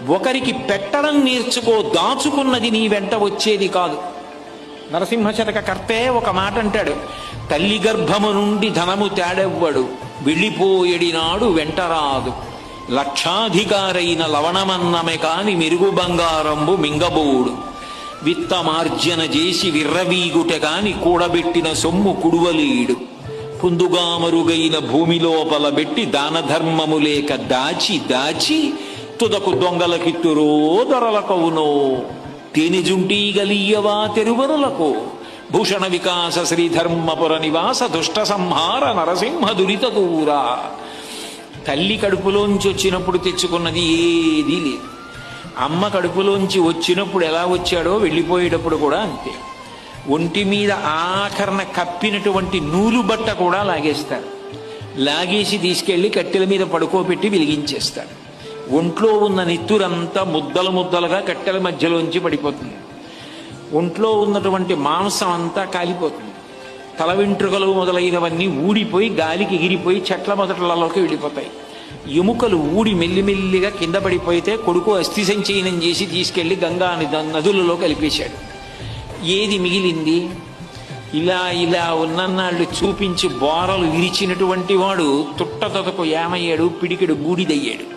ఒకరికి పెట్టడం నేర్చుకో, దాచుకున్నది నీ వెంట వచ్చేది కాదు. నరసింహశతక కర్తే ఒక మాట అంటాడు, తల్లి గర్భము నుండి ధనము తేడెవ్వడు, వెళ్ళిపోయేడినాడు వెంటరాదు, లక్షాధికారైన లవణమన్నమే కాని మెరుగు బంగారంబు మింగబోడు, విత్తమార్జన చేసి విర్రవీగుట కాని కూడబెట్టిన సొమ్ము కుడువలేడు, పుందుగా మరుగైన భూమి లోపల పెట్టి దాన ధర్మము లేక దాచి దాచి తుదకు దొంగలకిత్తురో దొరలకవునో, తేనెజుంటీ గలీయవా తెరువరులకు, భూషణ వికాస శ్రీధర్మపుర నివాస దుష్ట సంహార నరసింహ దురిత దూరా. తల్లి కడుపులోంచి వచ్చినప్పుడు తెచ్చుకున్నది ఏదీ లేదు. అమ్మ కడుపులోంచి వచ్చినప్పుడు ఎలా వచ్చాడో వెళ్ళిపోయేటప్పుడు కూడా అంతే. ఒంటి మీద ఆఖరణ కప్పినటువంటి నూలు బట్ట కూడా లాగేస్తారు. లాగేసి తీసుకెళ్లి కట్టెల మీద పడుకోబెట్టి వెలిగించేస్తాడు. ఒంట్లో ఉన్న నెత్తురంతా ముద్దలు ముద్దలుగా కట్టెల మధ్యలోంచి పడిపోతుంది. ఒంట్లో ఉన్నటువంటి మాంసం అంతా కాలిపోతుంది. తల వెంట్రుకలు మొదలైనవన్నీ ఊడిపోయి గాలికి ఎగిరిపోయి చెట్ల మొదట్లలోకి వెళ్ళిపోతాయి. ఎముకలు ఊడి మెల్లిమెల్లిగా కింద పడిపోతే కొడుకు అస్థి సంచయనం చేసి తీసుకెళ్లి గంగా నదులలో కలిపేశాడు. ఏది మిగిలింది? ఇలా ఇలా ఉన్నన్నాళ్ళు చూపించి బోరలు విరిచినటువంటి వాడు తుట్టతొదకు ఏమయ్యాడు? పిడికెడు బూడిదయ్యాడు.